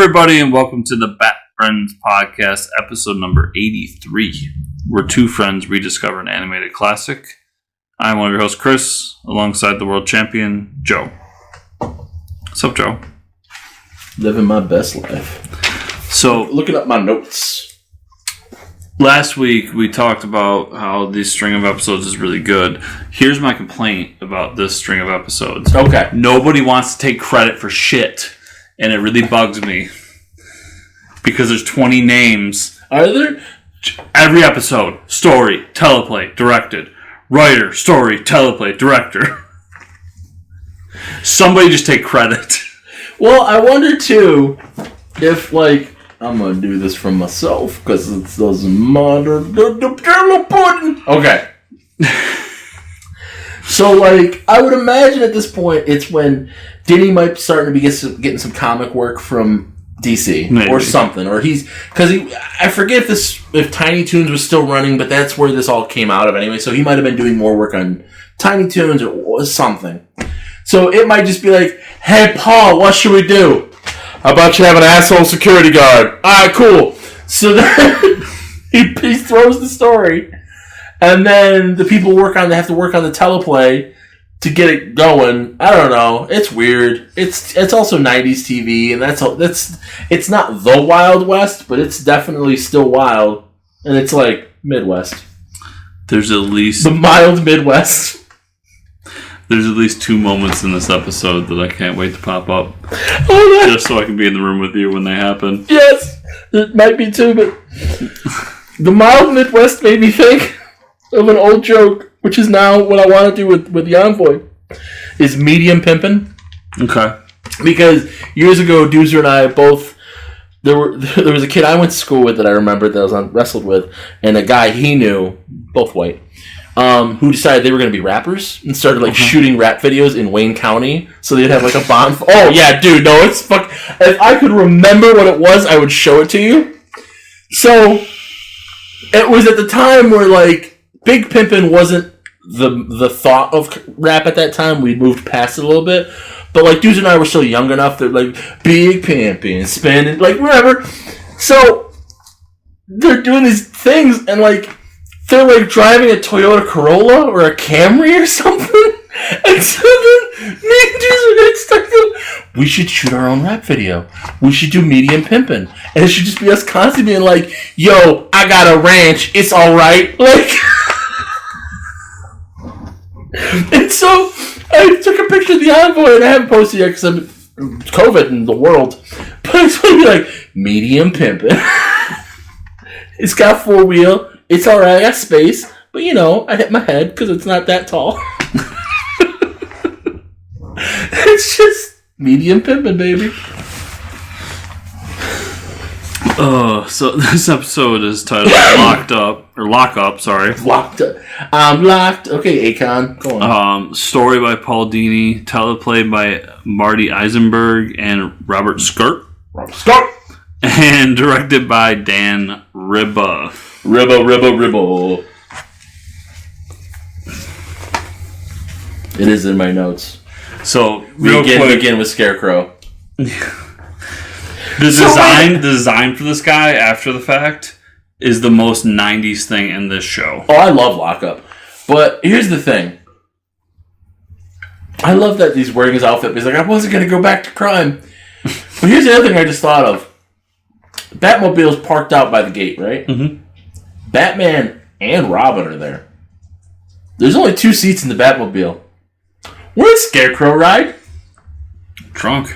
everybody, and welcome to the Bat Friends Podcast, episode number 83. We're two friends rediscover an animated classic. I'm one of your hosts, Chris, alongside the world champion, Joe. What's up, Joe? Living my best life. So, looking up my notes. Last week, we talked about how this string of episodes is really good. Here's my complaint about this string of episodes. Okay. Nobody wants to take credit for shit, and it really bugs me. Because there's 20 names. Are there? Every episode. Story, teleplay, directed. Writer, story, teleplay, director. Somebody just take credit. Well, I wonder, too, if, I'm going to do this for myself, because it doesn't matter. Okay. So, I would imagine at this point, it's when Denny might be starting to be getting some comic work from DC. Maybe. Or something. Or I forget if Tiny Toons was still running, but that's where this all came out of anyway. So he might have been doing more work on Tiny Toons or something. So it might just be like, hey, Paul, what should we do? How about you have an asshole security guard? Alright, cool. So then he throws the story. And then the people have to work on the teleplay to get it going. I don't know. It's weird. It's also 90s TV, and it's not the Wild West, but it's definitely still wild. And it's like Midwest. There's at least the mild Midwest. There's at least 2 moments in this episode that I can't wait to pop up. Oh, just so I can be in the room with you when they happen. Yes, it might be too, but the mild Midwest made me think of an old joke, which is now what I want to do with the Envoy, is medium pimpin'. Okay. Because years ago, Doozer and I both, there was a kid I went to school with that I remember that I was wrestled with, and a guy he knew, both white, who decided they were going to be rappers and started shooting rap videos in Wayne County, so they'd have a bond. Oh yeah, dude, no, it's fuck. If I could remember what it was, I would show it to you. So it was at the time where Big Pimpin' wasn't the thought of rap at that time. We'd moved past it a little bit. But, dudes and I were still young enough that, Big Pimpin', spinning, whatever. So, they're doing these things, and, they're, driving a Toyota Corolla or a Camry or something. And so then, me and dudes are getting stuck in, we should shoot our own rap video. We should do medium pimpin'. And it should just be us constantly being yo, I got a ranch, it's alright. And so, I took a picture of the Envoy, and I haven't posted yet because I'm COVID in the world. But it's going to be medium pimpin'. It's got 4-wheel. It's alright, I got space. But, I hit my head because it's not that tall. It's just medium pimpin', baby. So this episode is titled Lockup, sorry. Locked up. I'm locked. Okay, Akon, go on. Story by Paul Dini, teleplay by Marty Eisenberg and Robert Skurt. And directed by Dan Ribba. Ribba. It is in my notes. So, we begin with Scarecrow. The design for this guy after the fact is the most 90s thing in this show. Oh, I love Lockup. But here's the thing. I love that he's wearing his outfit. He's I wasn't going to go back to crime. But here's the other thing I just thought of. Batmobile's parked out by the gate, right? Mm-hmm. Batman and Robin are there. There's only 2 seats in the Batmobile. Where's Scarecrow ride? Trunk.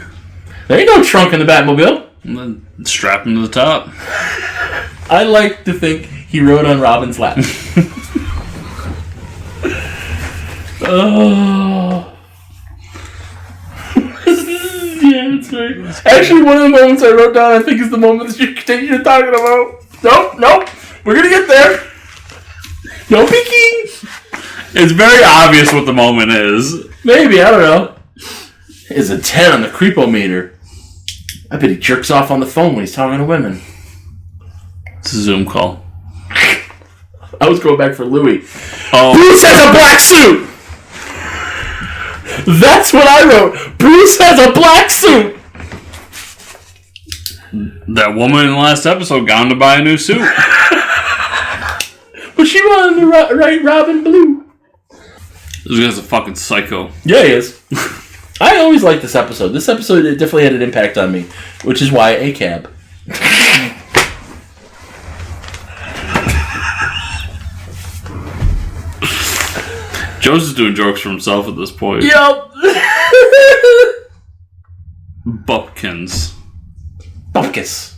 There ain't no trunk in the Batmobile. And then strap him to the top. I like to think he rode on Robin's lap. Oh. Yeah, it's great. Actually, one of the moments I wrote down, I think, is the moment that you're talking about. Nope. We're going to get there. No peeking. It's very obvious what the moment is. Maybe, I don't know. It's a 10 on the creepometer. I bet he jerks off on the phone when he's talking to women. It's a Zoom call. I was going back for Louis. Oh. Bruce has a black suit! That's what I wrote. Bruce has a black suit! That woman in the last episode gone to buy a new suit. But she wanted to write Robin Blue. This guy's a fucking psycho. Yeah, he is. I always liked this episode. This episode it definitely had an impact on me, which is why ACAB. Joe's just doing jokes for himself at this point. Yup. Bupkins. Bupkis.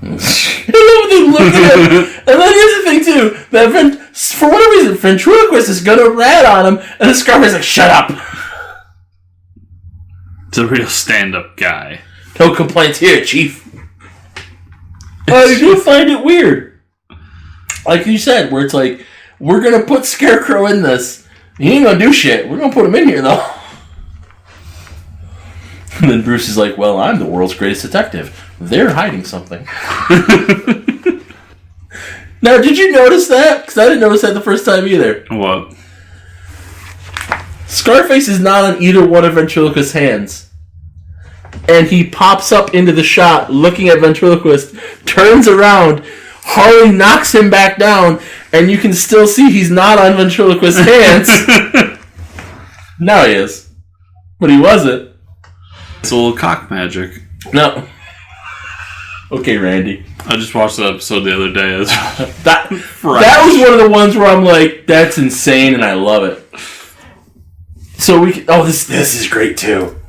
I love the look at him. And then here's the thing, too. That for whatever reason, Ventriloquist is going to rat on him, and the Scarface is like, shut up. It's a real stand-up guy. No complaints here, Chief. I do find it weird. Like you said, where it's like, we're going to put Scarecrow in this. He ain't going to do shit. We're going to put him in here, though. And then Bruce is like, well, I'm the world's greatest detective. They're hiding something. Now, did you notice that? Because I didn't notice that the first time either. What? Scarface is not on either one of Ventriloquist's hands. And he pops up into the shot looking at Ventriloquist, turns around, Harley knocks him back down, and you can still see he's not on Ventriloquist's hands. Now he is. But he wasn't. It's a little cock magic. No. Okay, Randy. I just watched that episode the other day. That was one of the ones where I'm like, that's insane, and I love it. So we can, this is great too.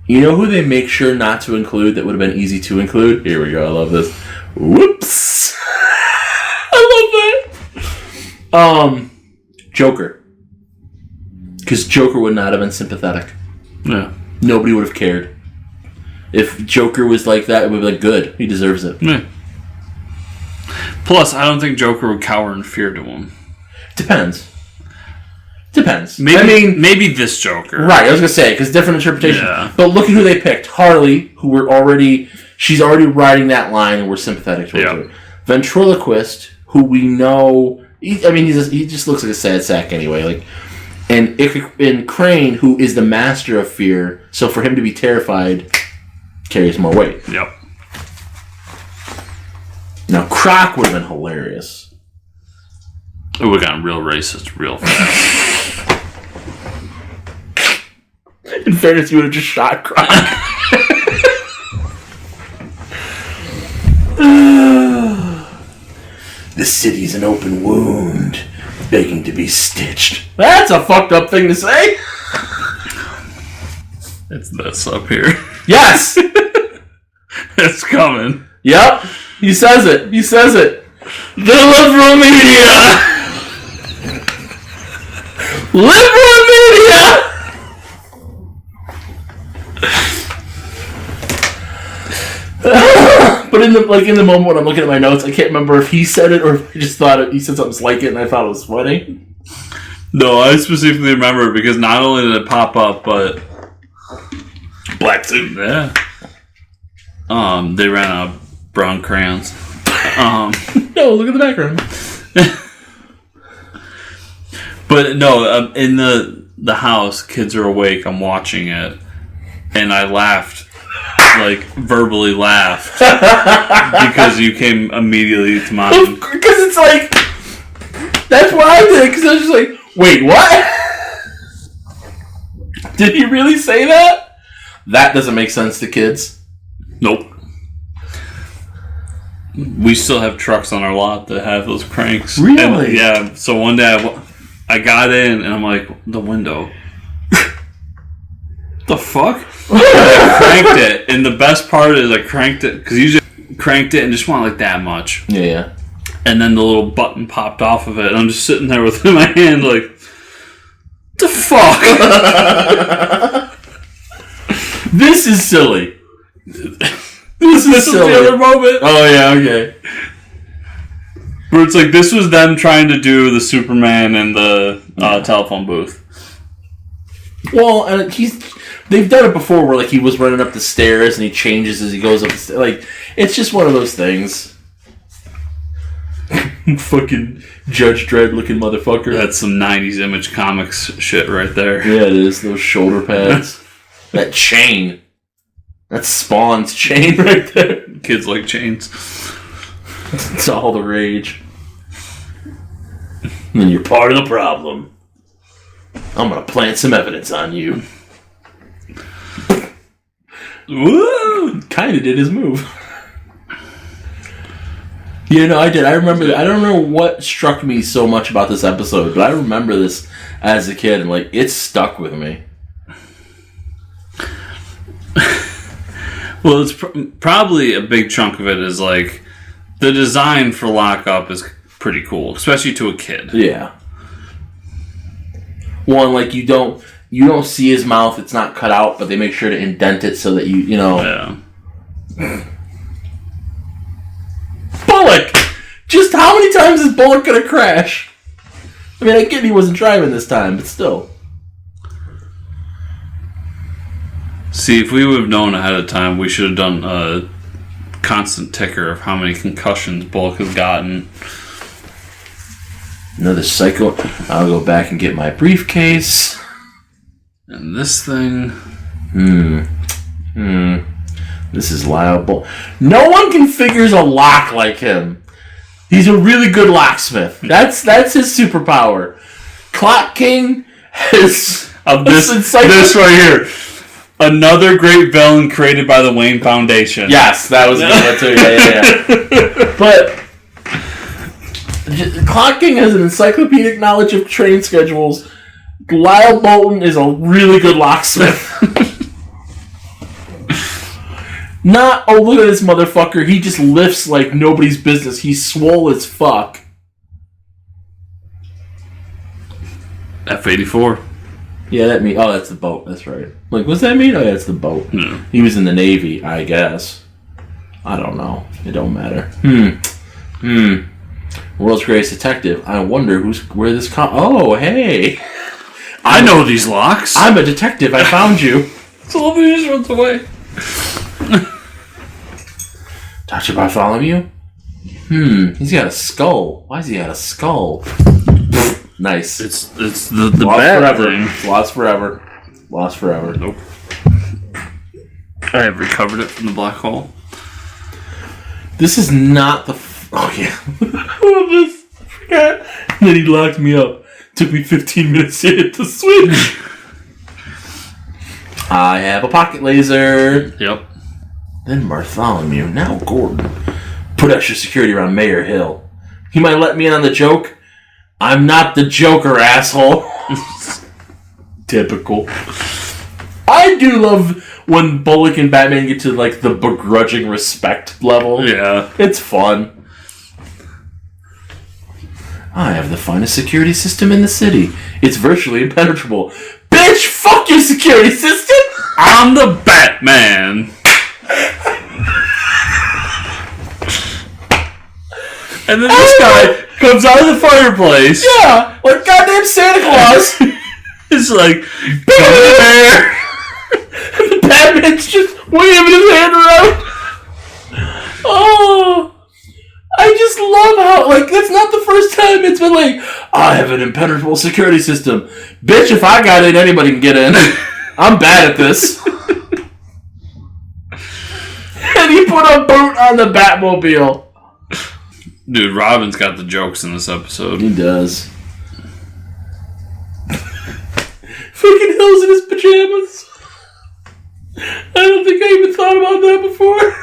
You know who they make sure not to include that would have been easy to include? Here we go. I love this. Whoops. I love that. Joker. Because Joker would not have been sympathetic. Yeah. Nobody would have cared. If Joker was like that, it would be like, good. He deserves it. Yeah. Plus, I don't think Joker would cower in fear to him. Depends. Maybe this Joker. Right, I was going to say, because different interpretation. Yeah. But look at who they picked. Harley, she's already riding that line and we're sympathetic towards her. Ventriloquist, who we know, he just looks like a sad sack anyway. Like, and Crane, who is the master of fear, so for him to be terrified carries more weight. Yep. Now, Croc would have been hilarious. It would have gotten real racist real fast. In fairness, you would have just shot Croc. The city's an open wound, begging to be stitched. That's a fucked up thing to say. It's this up here. Yes! It's coming. Yep. He says it. The liberal media! Liberal media! But in the moment when I'm looking at my notes, I can't remember if he said it or if I just thought he said something like it and I thought it was funny. No, I specifically remember because not only did it pop up, but black suit. Yeah. They ran out of brown crayons. No, look at the background. But no, in the house, kids are awake. I'm watching it, and I laughed, like verbally laughed, because you came immediately to mind. Because it's like that's what I did. Because I was just like, wait, what? Did he really say that? That doesn't make sense to kids. Nope. We still have trucks on our lot that have those cranks. Really? And, yeah. So one day I got in and I'm like, the window. The fuck? I cranked it, and the best part is I cranked it because you just cranked it and just want like that much. Yeah. And then the little button popped off of it, and I'm just sitting there with it in my hand, like, the fuck? This is silly. This is silly. The other moment. Oh yeah, okay. Where it's like this was them trying to do the Superman and the telephone booth. Well, and they've done it before where like he was running up the stairs and he changes as he goes up the stairs. Like, it's just one of those things. Fucking Judge Dredd looking motherfucker. That's some 90s Image Comics shit right there. Yeah, it is. Those shoulder pads. That chain. That's Spawn's chain right there. Kids like chains. It's all the rage. And you're part of the problem. I'm gonna plant some evidence on you. Woo! Kinda did his move. Yeah, no, I did. I remember. I don't know what struck me so much about this episode, but I remember this as a kid, and like it stuck with me. Well, it's probably a big chunk of it is like the design for Lockup is pretty cool, especially to a kid. Yeah. One, like you don't see his mouth; it's not cut out, but they make sure to indent it so that you know. Yeah. Bullock! Just how many times is Bullock gonna crash? I mean, I get he wasn't driving this time, but still. See, if we would have known ahead of time, we should have done a constant ticker of how many concussions Bullock has gotten. Another cycle. I'll go back and get my briefcase. And this thing. This is liable. No one configures a lock like him. He's a really good locksmith. That's his superpower. Clock King has this right here. Another great villain created by the Wayne Foundation. Yes, that was good too. Yeah. But Clock King has an encyclopedic knowledge of train schedules. Lyle Bolton is a really good locksmith. Not, oh, look at this motherfucker. He just lifts like nobody's business. He's swole as fuck. F-84. Yeah, that means... Oh, that's the boat. That's right. Like, what's that mean? Oh, yeah, it's the boat. No. He was in the Navy, I guess. I don't know. It don't matter. World's greatest detective. I wonder where this... Oh, hey. I know these locks. I'm a detective. I found you. So he just runs away. Dr. Bartholomew? He's got a skull. Why does he got a skull? Nice. It's the Lost bad forever. thing. Lost forever. Lost forever. Nope. I have recovered it from the black hole. This is not the... Oh, yeah. I forgot. And then he locked me up. Took me 15 minutes to hit the switch. I have a pocket laser. Yep. Then Bartholomew. Now Gordon. Put extra security around Mayor Hill. He might let me in on the joke. I'm not the Joker, asshole. Typical. I do love when Bullock and Batman get to like the begrudging respect level. Yeah. It's fun. I have the finest security system in the city. It's virtually impenetrable. Bitch, fuck your security system! I'm the Batman. And then this guy comes out of the fireplace. Yeah, like goddamn Santa Claus. It's like, there. The Batman's just waving his hand around. Oh, I just love how, like, that's not the first time it's been like, I have an impenetrable security system. Bitch, if I got in, anybody can get in. I'm bad at this. And he put a boot on the Batmobile. Dude, Robin's got the jokes in this episode. He does. Fucking Hill's in his pajamas. I don't think I even thought about that before.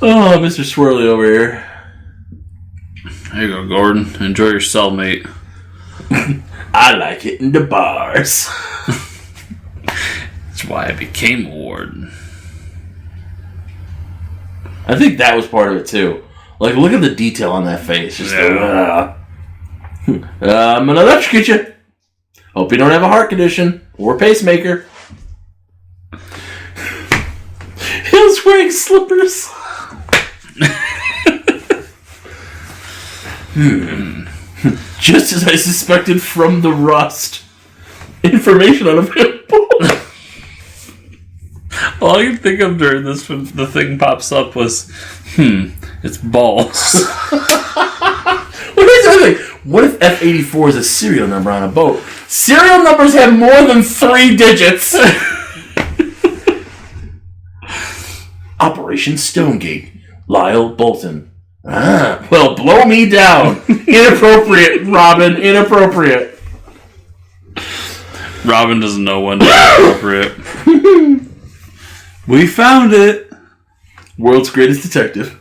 Oh, Mr. Swirly over here. There you go, Gordon. Enjoy your cellmate. I like hitting the bars. That's why I became a warden. I think that was part of it, too. Like, look at the detail on that face. Just I'm gonna electrocute you. Hope you don't have a heart condition or pacemaker. Hill's wearing slippers. Just as I suspected from the rust. Information unavailable. All I could think of during this when the thing pops up was, it's balls. Well, here's the other thing. What if F-84 is a serial number on a boat? Serial numbers have more than 3 digits. Operation Stonegate. Lyle Bolton. Well, blow me down. Inappropriate, Robin. Inappropriate. Robin doesn't know when to be appropriate. We found it. World's greatest detective.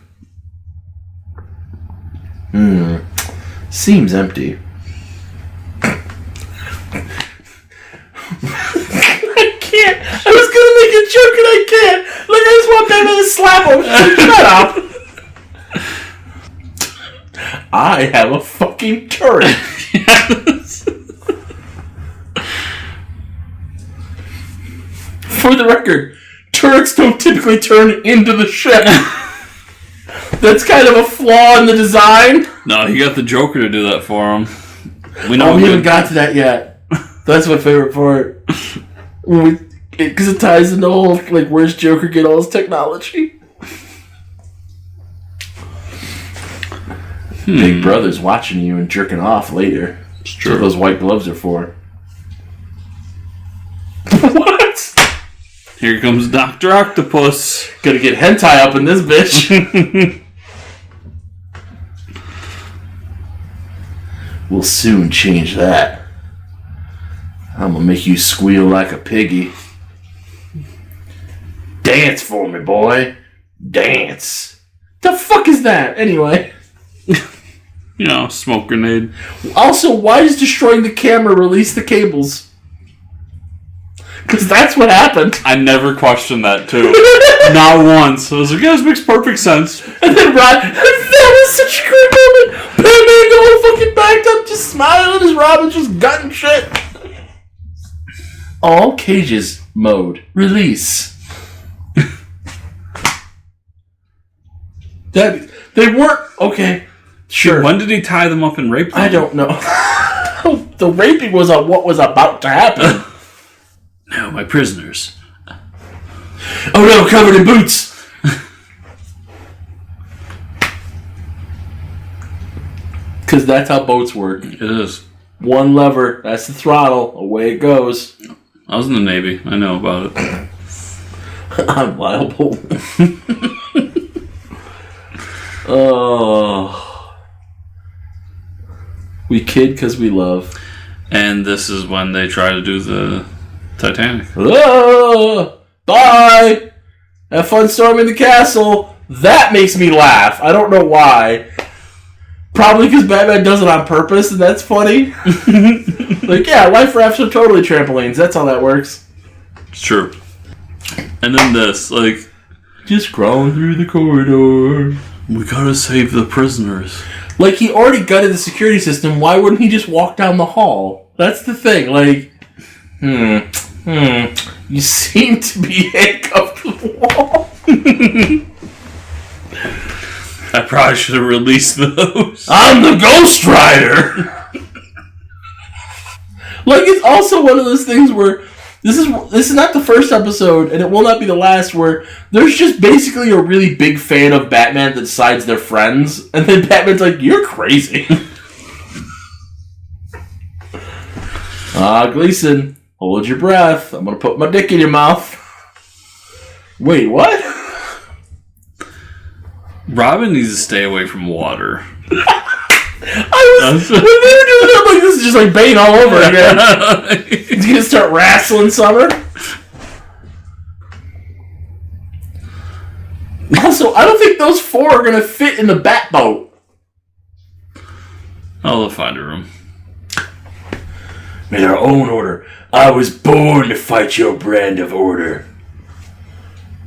Seems empty. I can't. I was gonna make a joke and I can't. Look, I just want Batman to slap him. Shut up. I have a fucking turret. Yes. For the record, turrets don't typically turn into the ship. That's kind of a flaw in the design. No, he got the Joker to do that for him. We haven't got to that yet. That's my favorite part. Because it ties into the whole, like, where's Joker get all his technology? Big Brother's watching you and jerking off later. It's true. That's what those white gloves are for. What? Here comes Dr. Octopus. Gonna get hentai up in this bitch. We'll soon change that. I'm gonna make you squeal like a piggy. Dance for me, boy. Dance. The fuck is that, anyway? You know, smoke grenade. Also, why does destroying the camera release the cables? Because that's what happened. I never questioned that, too. Not once. I was like, yeah, this makes perfect sense. And then that was such a great moment. Batman going fucking backed up, just smiling as Robin just gutting shit. All cages mode. Release. That they weren't okay. Sure. When did he tie them up and rape them? I don't know. The raping was on what was about to happen. No, my prisoners. Oh no, covered in boots. Because that's how boats work. It is. One lever, that's the throttle. Away it goes. I was in the Navy. I know about it. I'm liable. Oh. We kid because we love. And this is when they try to do the Titanic. Oh, bye. Have fun storming the castle. That makes me laugh. I don't know why. Probably because Batman does it on purpose, and that's funny. Like, yeah, life rafts are totally trampolines. That's how that works. It's true. And then this, like... Just crawling through the corridor. We gotta save the prisoners. Like, he already gutted the security system. Why wouldn't he just walk down the hall? That's the thing. Like, you seem to be handcuffed to the wall. I probably should have released those. I'm the Ghost Rider! Like, it's also one of those things where this is not the first episode, and it will not be the last, where there's just basically a really big fan of Batman that decides they're friends, and then Batman's like, you're crazy. Gleason, hold your breath. I'm gonna put my dick in your mouth. Wait, what? Robin needs to stay away from water. When they were doing that, I'm like, this is just like Bane all over again. He's gonna start wrestling Summer. Also, I don't think those 4 are gonna fit in the bat boat. Oh, they'll find a room. Made our own order. I was born to fight your brand of order.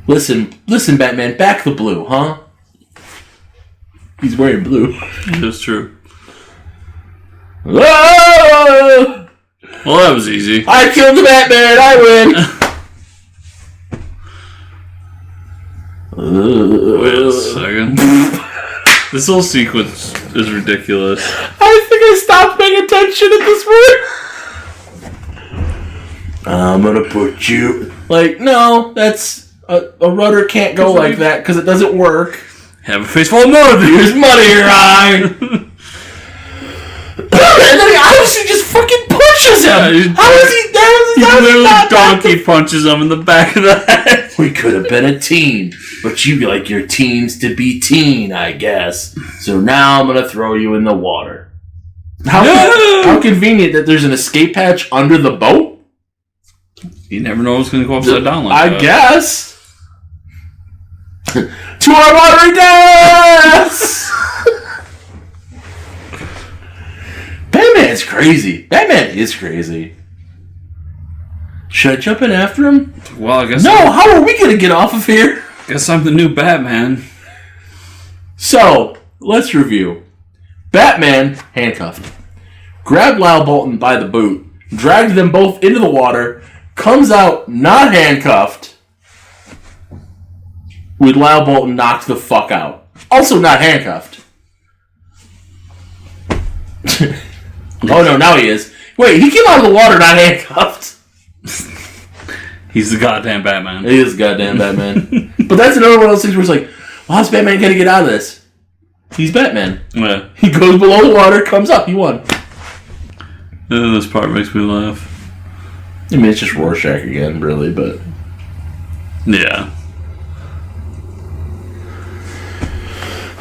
Listen, Batman, back the blue, huh? He's wearing blue. That's true. Oh! Well, that was easy. I killed the Batman. I win. Wait a second. This whole sequence is ridiculous. I think I stopped paying attention at this point. I'm gonna put you... Like, no, that's... A rudder can't go like that because it doesn't work. Have a face full of mud. Here's mud in your eye. goes and just fucking pushes him. How is he there? He literally donkey punches him in the back of the head. We could have been a team, but you like your teams to be teen, I guess. So now I'm gonna throw you in the water. How convenient that there's an escape hatch under the boat. You never know what's gonna go upside down like that. I guess. To our watery deaths! Batman's crazy. Batman is crazy. Should I jump in after him? Well, I guess... No, how are we going to get off of here? Guess I'm the new Batman. So, let's review. Batman, handcuffed, grabbed Lyle Bolton by the boot, dragged them both into the water, comes out not handcuffed, with Lyle Bolton knocked the fuck out. Also not handcuffed. Oh no, now he is. Wait, he came out of the water not handcuffed. He's the goddamn Batman. He is the goddamn Batman. But that's another one of those things where it's like, well, how's Batman going to get out of this? He's Batman. Yeah. He goes below the water, comes up, he won. This part makes me laugh. I mean, it's just Rorschach again, really, but... Yeah.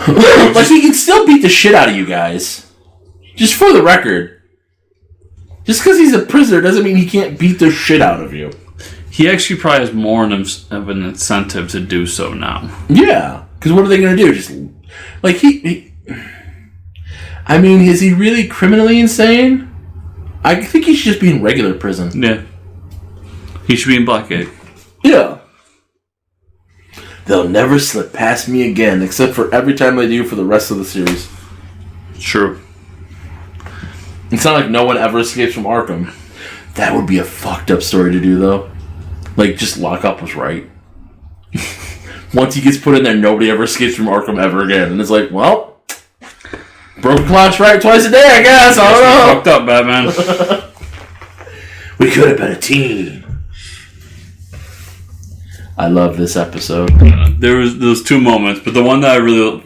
Like, he can still beat the shit out of you guys. Just for the record. Just because he's a prisoner doesn't mean he can't beat the shit out of you. He actually probably has more of an incentive to do so now. Yeah. Because what are they going to do? Just... Like, he... I mean, is he really criminally insane? I think he should just be in regular prison. Yeah. He should be in Blackgate. Yeah. They'll never slip past me again, except for every time they do for the rest of the series. True. It's not like no one ever escapes from Arkham. That would be a fucked up story to do, though. Like, just Lockup was right. Once he gets put in there, nobody ever escapes from Arkham ever again. And it's like, well, broken clock's right twice a day, I guess. I don't know. Fucked up, Batman. We could have been a team. I love this episode. There was those two moments, but the one that I really...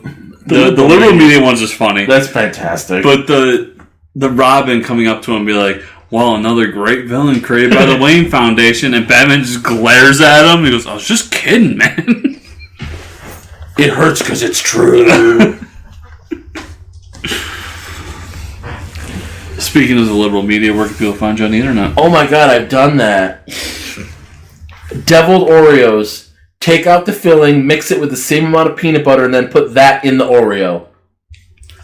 The liberal media one's just funny. That's fantastic. But the Robin coming up to him and be like, well, another great villain created by the Wayne Foundation, and Batman just glares at him. He goes, I was just kidding, man. It hurts because it's true. Speaking of the liberal media, where can people find you on the internet? Oh my god, I've done that. Deviled Oreos. Take out the filling, mix it with the same amount of peanut butter, and then put that in the Oreo.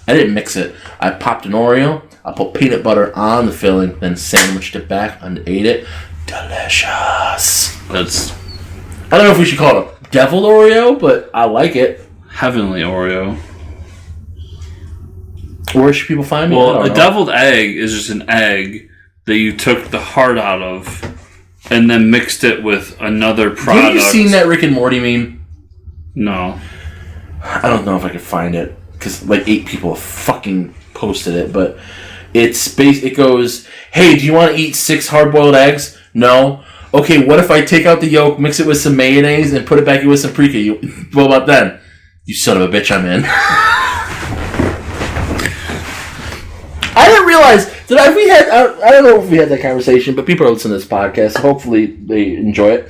I didn't mix it. I popped an Oreo, I put peanut butter on the filling, then sandwiched it back and ate it. Delicious. That's... I don't know if we should call it a deviled Oreo, but I like it. Heavenly Oreo. Where should people find me? Well, a deviled egg is just an egg that you took the heart out of and then mixed it with another product. Have you seen that Rick and Morty meme? No. I don't know if I could find it, because like 8 people have fucking posted it, but it goes, hey, do you want to eat 6 hard-boiled eggs? No. Okay, what if I take out the yolk, mix it with some mayonnaise, and put it back in with some paprika? What about then? You son of a bitch, I'm in. I didn't realize that I don't know if we had that conversation, but people are listening to this podcast, so hopefully they enjoy it.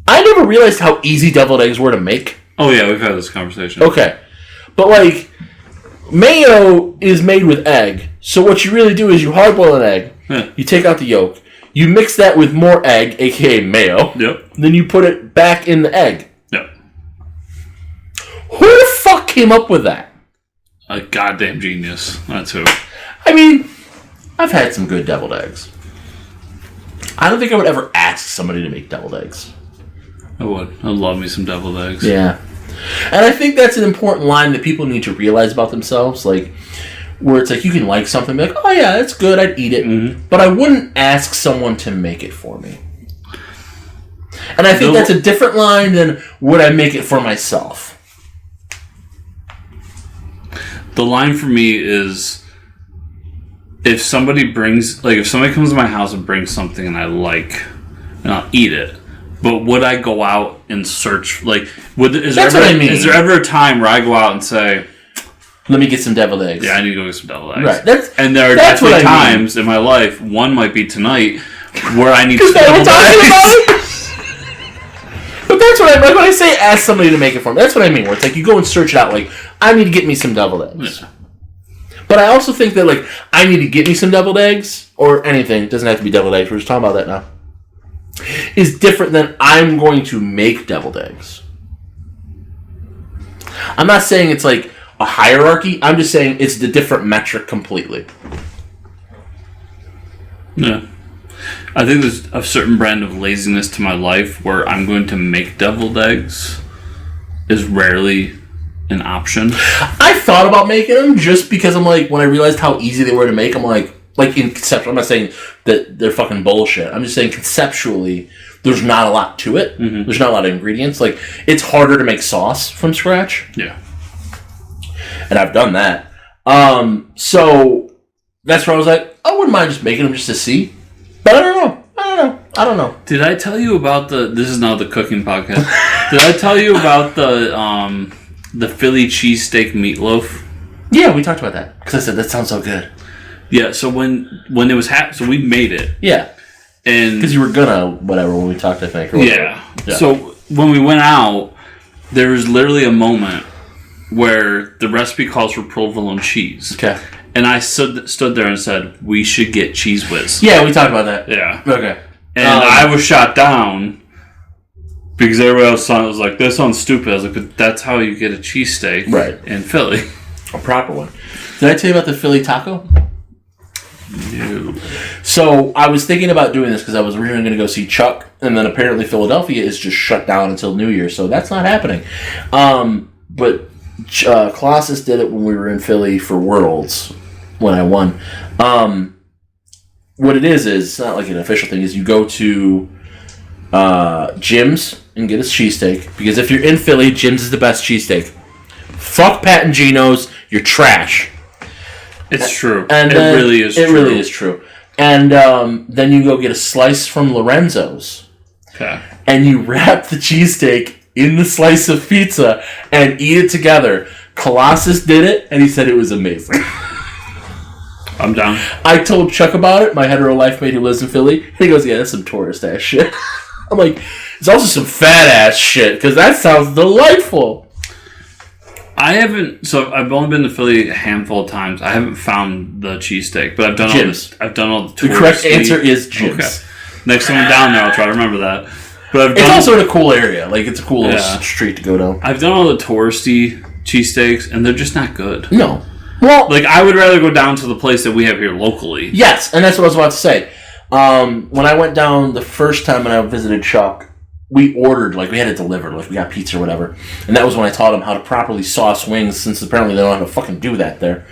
I never realized how easy deviled eggs were to make. Oh yeah, we've had this conversation. Okay. But like, mayo is made with egg, so what you really do is you hard-boil an egg, you take out the yolk, you mix that with more egg, aka mayo, then you put it back in the egg. Yep. Who the fuck came up with that? A goddamn genius. That's who. I mean, I've had some good deviled eggs. I don't think I would ever ask somebody to make deviled eggs. I would. I'd love me some deviled eggs. Yeah. And I think that's an important line that people need to realize about themselves. Like, where it's like, you can like something, be like, oh yeah, that's good, I'd eat it. But I wouldn't ask someone to make it for me. And I think that's a different line than, would I make it for myself? The line for me is, if somebody comes to my house and brings something and I like, and I'll eat it, but would I go out and search, is there ever a time where I go out and say, Let me get some deviled eggs. Yeah, I need to go get some deviled eggs. Right. And there are definitely times in my life, one might be tonight, where I need some deviled eggs. But that's what I like when I say ask somebody to make it for me. That's what I mean. Where it's like you go and search it out. Like, I need to get me some deviled eggs. Yeah. But I also think that, like, I need to get me some deviled eggs, or anything. It doesn't have to be deviled eggs. We're just talking about that now. Is different than I'm going to make deviled eggs. I'm not saying it's like a hierarchy. I'm just saying it's the different metric completely. Yeah. I think there's a certain brand of laziness to my life where I'm going to make deviled eggs is rarely an option. I thought about making them just because I'm like, when I realized how easy they were to make, I'm like in conceptual, I'm not saying that they're fucking bullshit. I'm just saying conceptually, there's not a lot to it. Mm-hmm. There's not a lot of ingredients. Like, it's harder to make sauce from scratch. Yeah. And I've done that. So that's where I was like, I wouldn't mind just making them just to see. But I don't know. Did I tell you about this is now the cooking podcast. Did I tell you about the Philly cheesesteak meatloaf? Yeah, we talked about that. Because I said, that sounds so good. Yeah, so when it was so we made it. Yeah. And because you were gonna, whatever, when we talked, I think. Yeah. So when we went out, there was literally a moment where the recipe calls for provolone cheese. Okay. And I stood there and said, we should get Cheese Whiz. Yeah, we talked about that. Yeah. Okay. And I was shot down because everybody else was like, that sounds stupid. I was like, but that's how you get a cheesesteak in Philly. A proper one. Did I tell you about the Philly taco? No. So I was thinking about doing this because I was originally going to go see Chuck, and then apparently Philadelphia is just shut down until New Year, so that's not happening. But Colossus did it when we were in Philly for Worlds, when I won. What it is it's not like an official thing, is you go to Jim's and get a cheesesteak, because if you're in Philly, Jim's is the best cheesesteak. Fuck Pat and Gino's, you're trash. It's true. And it really is true. It really is true. And then you go get a slice from Lorenzo's. Okay. And you wrap the cheesesteak in the slice of pizza and eat it together. Colossus did it, and he said it was amazing. I'm down. I told Chuck about it, my hetero life mate who lives in Philly. And he goes, yeah, that's some tourist-ass shit. I'm like, it's also some fat-ass shit, because that sounds delightful. I've only been to Philly a handful of times. I haven't found the cheesesteak, but I've done all the touristy. The correct answer is Jim's. Okay. Next time I'm down there, I'll try to remember that. But it's also in a cool area. Like, it's a cool little street to go down. I've done all the touristy cheesesteaks, and they're just not good. No. Well, like, I would rather go down to the place that we have here locally. Yes, and that's what I was about to say. When I went down the first time when I visited Chuck, we ordered, like, we had it delivered, like, we got pizza or whatever. And that was when I taught him how to properly sauce wings, since apparently they don't know how to fucking do that there.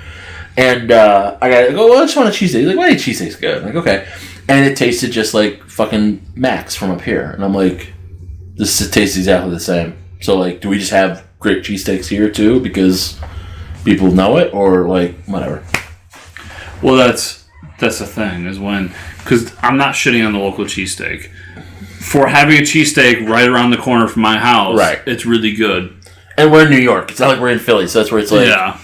And I go, well, I just want a cheesesteak. He's like, well, cheesesteak's good. I'm like, okay. And it tasted just like fucking Max from up here. And I'm like, this tastes exactly the same. So, like, do we just have great cheesesteaks here, too, because people know it? Or, like, whatever. Well, that's the thing, is when... Because I'm not shitting on the local cheesesteak. For having a cheesesteak right around the corner from my house, it's really good. And we're in New York. It's not like we're in Philly, so that's where it's like... Yeah.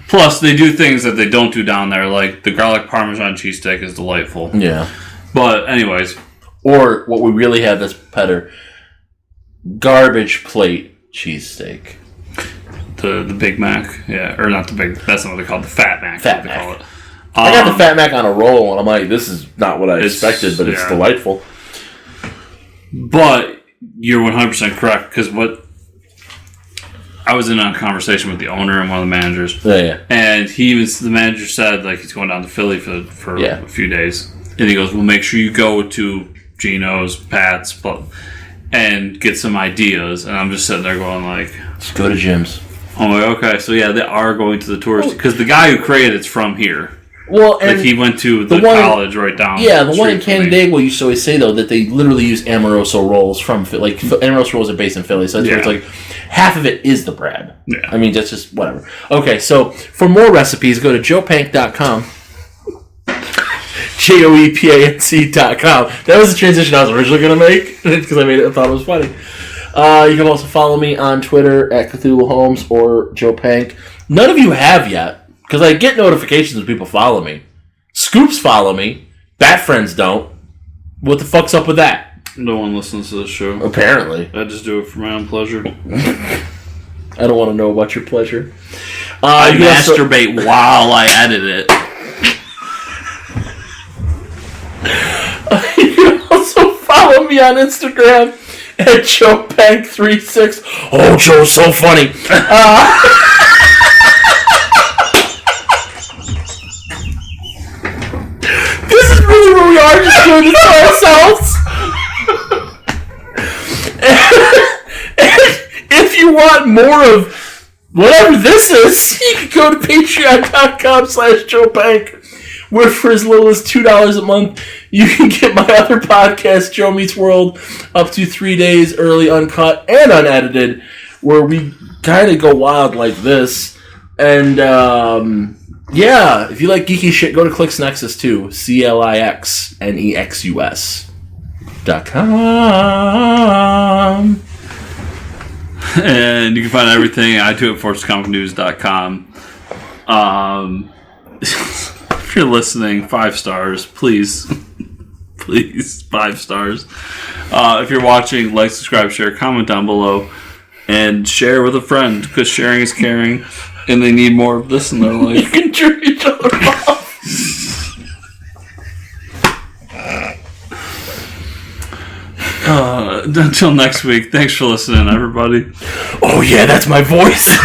Plus, they do things that they don't do down there, like the garlic parmesan cheesesteak is delightful. Yeah. But, anyways. Or, what we really have that's better, garbage plate cheesesteak. The Big Mac, yeah. Or not the Big... That's not what they call it. The Fat Mac. Fat Mac. Call it. I got the Fat Mac on a roll, and I'm like, this is not what I expected, but it's delightful. But you're 100% correct, because I was in a conversation with the owner and one of the managers. Yeah. And the manager said, like, he's going down to Philly for a few days. And he goes, well, make sure you go to Gino's, Pat's, and get some ideas. And I'm just sitting there going, like... Just go to Jim's. I'm like, okay, so yeah, they are going to the tourist... Because the guy who created it's from here. Well, and like, he went to the college right down the one in Canandaigua used to always say, though, that they literally use Amoroso rolls from Philly. Like, Amoroso rolls are based in Philly, so that's where it's like, half of it is the bread. Yeah. I mean, that's just whatever. Okay, so, for more recipes, go to joepank.com. JOEPANC.com. That was the transition I was originally going to make, because I thought it was funny. You can also follow me on Twitter at Cthulhu Holmes or Joe Pank. None of you have yet, because I get notifications when people follow me. Scoops follow me. Bat Friends don't. What the fuck's up with that? No one listens to this show. Apparently. I just do it for my own pleasure. I don't want to know about your pleasure. I masturbate while I edit it. You can also follow me on Instagram at JoePank36. Oh, Joe's so funny. This is really where we are, just doing this to ourselves. And if you want more of whatever this is, you can go to patreon.com/JoePank, where for as little as $2 a month, you can get my other podcast, Joe Meets World, up to 3 days early, uncut, and unedited, where we kind of go wild like this. And, yeah, if you like geeky shit, go to ClixNexus too. ClixNexus.com. And you can find everything I do at ForceComicNews.com. If you're listening, 5 stars, please. Please, 5 stars. If you're watching, like, subscribe, share, comment down below, and share with a friend, because sharing is caring, and they need more of this in their life. You can jerk each other off. Until next week, thanks for listening, everybody. Oh yeah, that's my voice.